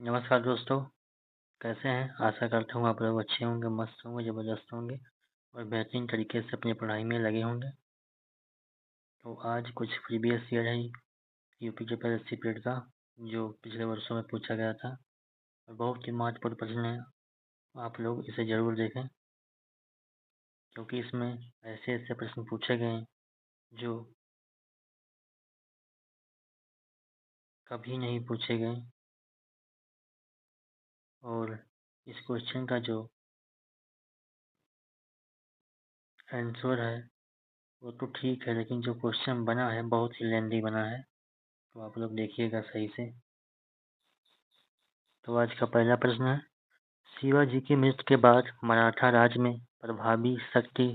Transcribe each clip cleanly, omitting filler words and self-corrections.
नमस्कार दोस्तों, कैसे हैं? आशा करता हूँ आप लोग अच्छे होंगे, मस्त होंगे, ज़बरदस्त होंगे और बेहतरीन तरीके से अपनी पढ़ाई में लगे होंगे। तो आज कुछ प्रीवियस ईयर है यूपी के पीएससी पीरियड का, जो पिछले वर्षों में पूछा गया था और बहुत ही महत्वपूर्ण प्रश्न है। आप लोग इसे ज़रूर देखें, क्योंकि इसमें ऐसे ऐसे प्रश्न पूछे गए हैं जो कभी नहीं पूछे गए। और इस क्वेश्चन का जो आंसर है वो तो ठीक है, लेकिन जो क्वेश्चन बना है बहुत ही लेंदी बना है, तो आप लोग देखिएगा सही से। तो आज का पहला प्रश्न है, शिवाजी की मृत्यु के बाद मराठा राज में प्रभावी शक्ति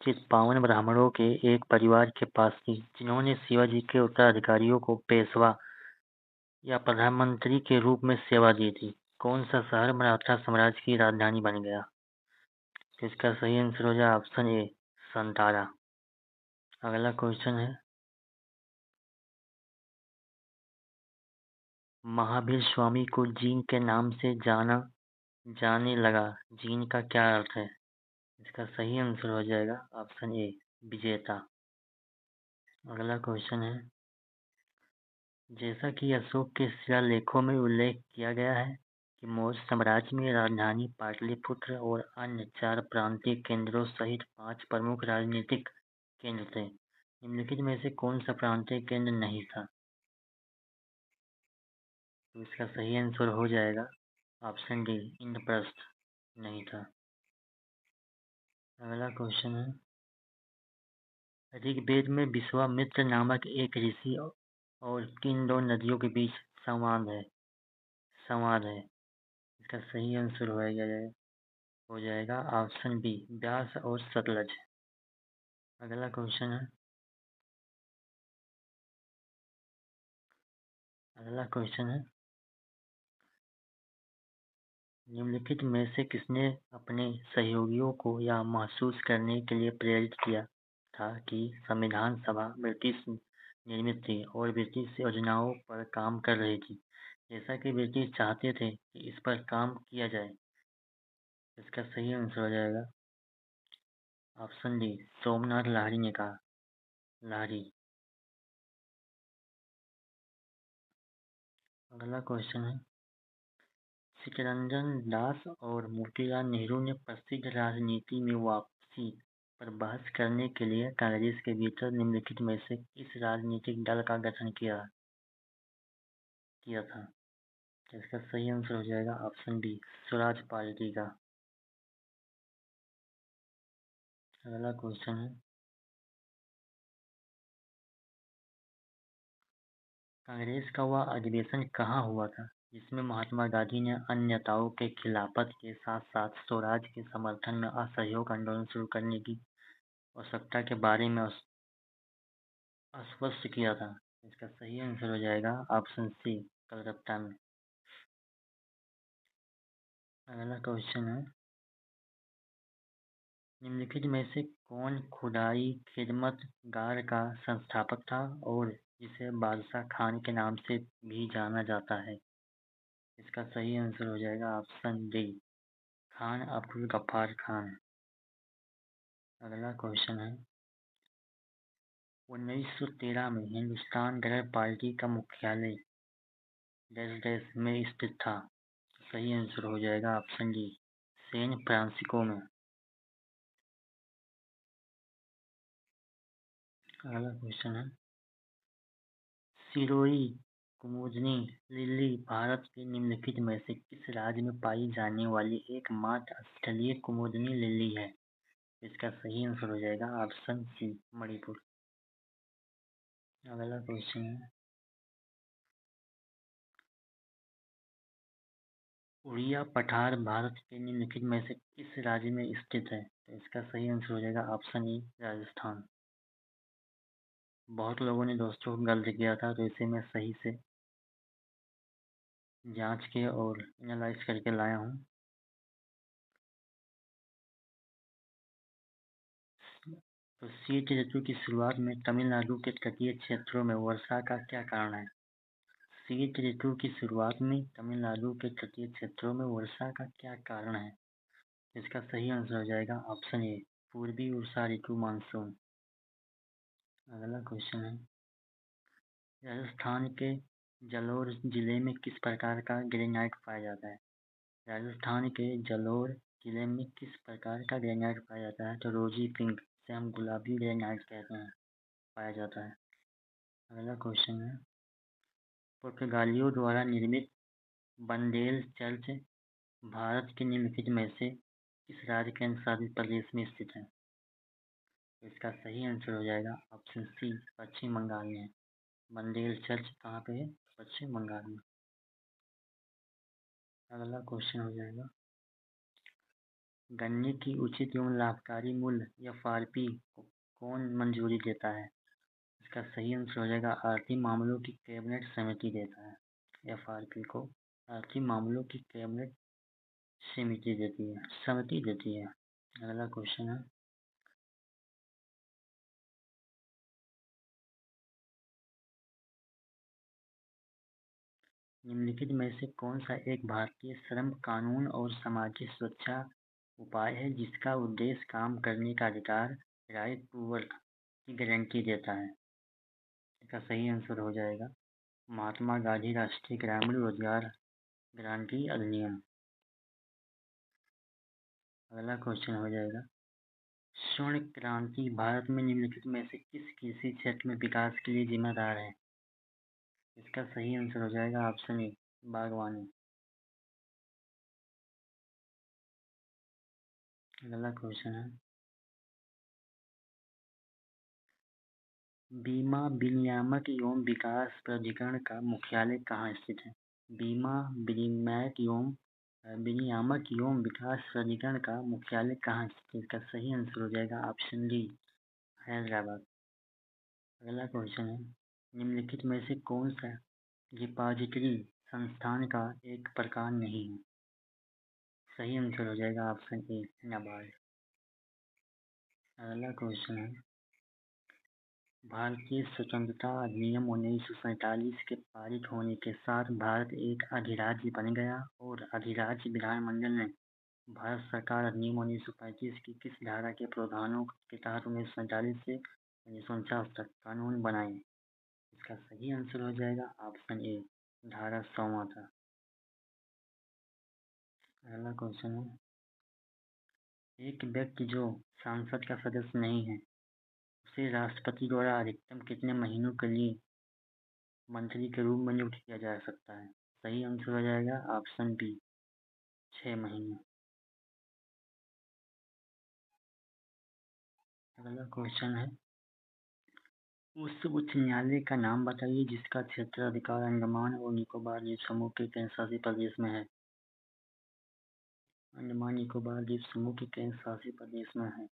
चित्पावन ब्राह्मणों के एक परिवार के पास थी, जिन्होंने शिवाजी के उत्तराधिकारियों को पेशवा या प्रधानमंत्री के रूप में सेवा दी थी। कौन सा शहर मराठा साम्राज्य की राजधानी बन गया? तो इसका सही आंसर हो जाए ऑप्शन ए, संतारा। अगला क्वेश्चन है, महावीर स्वामी को जीन के नाम से जाने लगा, जीन का क्या अर्थ है? इसका सही आंसर हो जाएगा ऑप्शन ए, विजेता। अगला क्वेश्चन है, जैसा कि अशोक के शिलालेखों में उल्लेख किया गया है कि मौर्य साम्राज्य में राजधानी पाटलिपुत्र और अन्य 4 प्रांतीय केंद्रों सहित 5 प्रमुख राजनीतिक केंद्र थे। निम्नलिखित में से कौन सा प्रांतीय केंद्र नहीं था? तो इसका सही आंसर हो जाएगा ऑप्शन डी, इंद्रप्रस्थ नहीं था। अगला क्वेश्चन है, ऋग्वेद में विश्वामित्र नामक एक ऋषि और किन दो नदियों के बीच संवाद है? इसका सही आंसर हो जाएगा ऑप्शन बी, व्यास और सतलज। अगला क्वेश्चन है, निम्नलिखित में से किसने अपने सहयोगियों को यह महसूस करने के लिए प्रेरित किया था कि संविधान सभा ब्रिटिश निर्मित थी और ब्रिटिश योजनाओं पर काम कर रही थी, जैसा कि ब्रिटिश चाहते थे कि इस पर काम किया जाए? इसका सही आंसर हो जाएगा ऑप्शन डी, सोमनाथ लाहिड़ी ने कहा। लाहिड़ी। अगला क्वेश्चन है, चित्तरंजन दास और मोतीलाल नेहरू ने प्रसिद्ध राजनीति में वापसी पर बहस करने के लिए कांग्रेस के भीतर निम्नलिखित में से किस राजनीतिक दल का गठन किया था? इसका सही आंसर हो जाएगा ऑप्शन बी, स्वराज पार्टी का। अगला क्वेश्चन है, कांग्रेस का वह अधिवेशन कहाँ हुआ था जिसमें महात्मा गांधी ने अन्य नेताओं के खिलाफत के साथ साथ स्वराज के समर्थन में असहयोग आंदोलन शुरू करने की आवश्यकता के बारे में स्पष्ट किया था? इसका सही आंसर हो जाएगा ऑप्शन सी, कलकत्ता में। अगला क्वेश्चन है, निम्नलिखित में से कौन खुदाई खिदमत गार का संस्थापक था और जिसे बादशाह खान के नाम से भी जाना जाता है? इसका सही आंसर हो जाएगा ऑप्शन डी, खान अब्दुल गफ्फार खान। अगला क्वेश्चन है, 1913 में हिंदुस्तान गदर पार्टी का मुख्यालय डैश डैश में स्थित था? सही आंसर हो जाएगा ऑप्शन डी, सैन फ्रांसिस्को में। अगला क्वेश्चन है, सिरोही कुमुदनी लिली भारत के निम्नलिखित में से किस राज्य में पाई जाने वाली एकमात्र स्थलीय कुमुदनी लिली है? इसका सही आंसर हो जाएगा ऑप्शन सी, मणिपुर। अगला क्वेश्चन है, उड़िया पठार भारत के निम्नलिखित में से किस राज्य में स्थित है? तो इसका सही आंसर हो जाएगा ऑप्शन ई, राजस्थान। बहुत लोगों ने दोस्तों गलत किया था, तो इसे मैं सही से जांच के और एनालाइज करके लाया हूँ। तो शीत ऋतु की शुरुआत में तमिलनाडु के तटीय क्षेत्रों में वर्षा का क्या कारण है? शीत ऋतु की शुरुआत में तमिलनाडु के तटीय क्षेत्रों में वर्षा का क्या कारण है? इसका सही आंसर हो जाएगा ऑप्शन ए, पूर्वी वर्षा ऋतु मानसून। अगला क्वेश्चन है, राजस्थान के जालोर जिले में किस प्रकार का ग्रेनाइट पाया जाता है? राजस्थान के जालोर जिले में किस प्रकार का ग्रेनाइट पाया जाता है? तो रोजी पिंक, से हम गुलाबी ग्रेनाइट कहते हैं, पाया जाता है। अगला क्वेश्चन है, पुर्तगालियों द्वारा निर्मित बंडेल चर्च भारत के निम्नलिखित में से किस राज्य केंद्र शासित प्रदेश में स्थित है? इसका सही आंसर हो जाएगा ऑप्शन सी, पश्चिम बंगाल में। बंडेल चर्च कहाँ पे है? पश्चिम बंगाल में। अगला क्वेश्चन हो जाएगा, गन्ने की उचित एवं लाभकारी मूल्य एफआरपी को कौन मंजूरी देता है? इसका सही आंसर हो जाएगा आर्थिक मामलों की कैबिनेट समिति देता है। एफआरपी को आर्थिक मामलों की कैबिनेट समिति देती है। अगला क्वेश्चन है, निम्नलिखित में से कौन सा एक भारतीय श्रम कानून और सामाजिक सुरक्षा उपाय है जिसका उद्देश्य काम करने का अधिकार, राइट टू वर्क की गारंटी देता है? इसका सही आंसर हो जाएगा महात्मा गांधी राष्ट्रीय ग्रामीण रोजगार गारंटी अधिनियम। अगला क्वेश्चन हो जाएगा, स्वर्ण क्रांति भारत में निम्नलिखित में से किस कृषि क्षेत्र में विकास के लिए जिम्मेदार है? इसका सही आंसर हो जाएगा ऑप्शन ए, बागवानी। अगला क्वेश्चन है, बीमा विनियामक एवं विकास प्राधिकरण का मुख्यालय कहाँ स्थित है? बीमा विनियामक एवं विकास प्राधिकरण का मुख्यालय कहाँ स्थित है? इसका सही आंसर हो जाएगा ऑप्शन डी, हैदराबाद। अगला क्वेश्चन है, निम्नलिखित में से कौन सा रिपॉजिटरी संस्थान का एक प्रकार नहीं है? सही आंसर हो जाएगा ऑप्शन ए, नाबार्ड। अगला क्वेश्चन है, भारतीय स्वतंत्रता अधिनियम 1947 के पारित होने के साथ भारत एक अधिराज्य बन गया और अधिराज्य विधानमंडल ने भारत सरकार अधिनियम 1935 की किस धारा के प्रावधानों के तहत 1947 से 1949 तक कानून बनाए? इसका सही आंसर हो जाएगा ऑप्शन ए, धारा 100 था। अगला क्वेश्चन है, एक व्यक्ति जो संसद का सदस्य नहीं है उसे राष्ट्रपति द्वारा अधिकतम कितने महीनों के लिए मंत्री के रूप में नियुक्त किया जा सकता है? सही आंसर हो जाएगा ऑप्शन बी, 6 महीने। अगला क्वेश्चन है, उस उच्च न्यायालय का नाम बताइए जिसका क्षेत्राधिकार अंडमान और निकोबार द्वीप समूह के केंद्र शासित प्रदेश में है। अंडमान निकोबार द्वीप समूह के केंद्र शासित प्रदेश में है।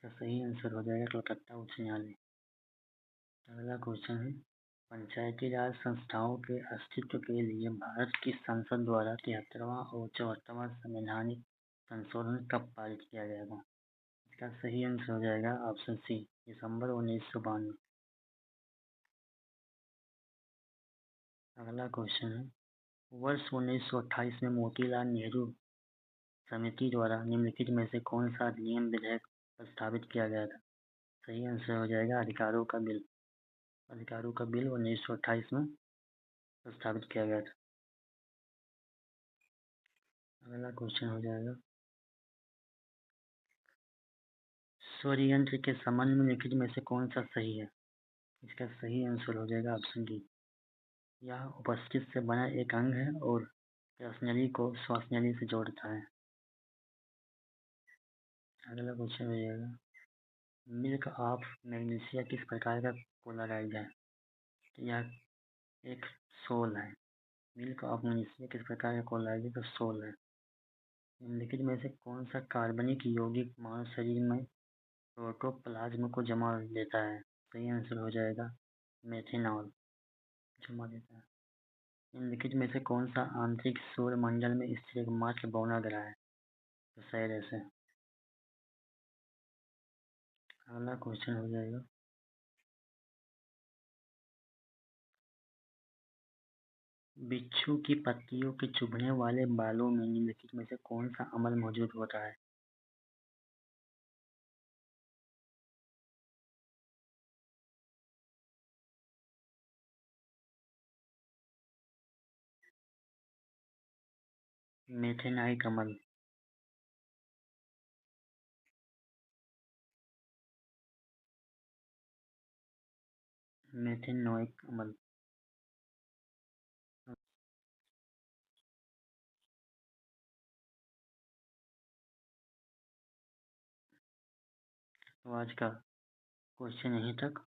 इसका सही आंसर हो जाएगा कोलकाता उच्च न्यायालय। अगला क्वेश्चन है, पंचायती राज संस्थाओं के अस्तित्व के लिए भारत की संसद द्वारा 73वां और 74वां संवैधानिक संशोधन कब पारित किया गया था? इसका सही आंसर हो जाएगा ऑप्शन सी, दिसंबर 1992। अगला क्वेश्चन है, वर्ष 1928 में मोतीलाल नेहरू समिति द्वारा निम्नलिखित में से कौन सा अधिनियम विधेयक प्रस्तावित किया गया था? सही आंसर हो जाएगा अधिकारों का बिल। अधिकारों का बिल 1928 में प्रस्तावित किया गया था। अगला क्वेश्चन हो जाएगा, सौर यंत्र के संबंध में निम्नलिखित में से कौन सा सही है? इसका सही आंसर हो जाएगा ऑप्शन डी, यह उपस्थित से बना एक अंग है और श्वसनली को श्वासनली से जोड़ता है। अगला क्वेश्चन हो जाएगा, मिल्क ऑफ मैग्नीशिया किस प्रकार का पोलराइज है? तो यह एक सोल है। मिल्क ऑफ मैग्नीशिया किस प्रकार का पोलराइज है? तो सोल है। निम्नलिखित में से कौन सा कार्बनिक यौगिक मानव शरीर में प्रोटोप्लाज्म को जमा लेता है? सही आंसर हो जाएगा मेथेनॉल, जमा देता है। निम्नलिखित में से कौन सा आंतरिक सौर मंडल में स्थित एकमात्र बौना ग्रह है? तो सेरेस है। अगला क्वेश्चन हो जाएगा, बिच्छू की पत्तियों के चुभने वाले बालों में निम्नलिखित में से कौन सा अम्ल मौजूद होता है? मेथेनाइक अम्ल। मेथेनोइक अम्ल। तो आज का क्वेश्चन यहीं तक।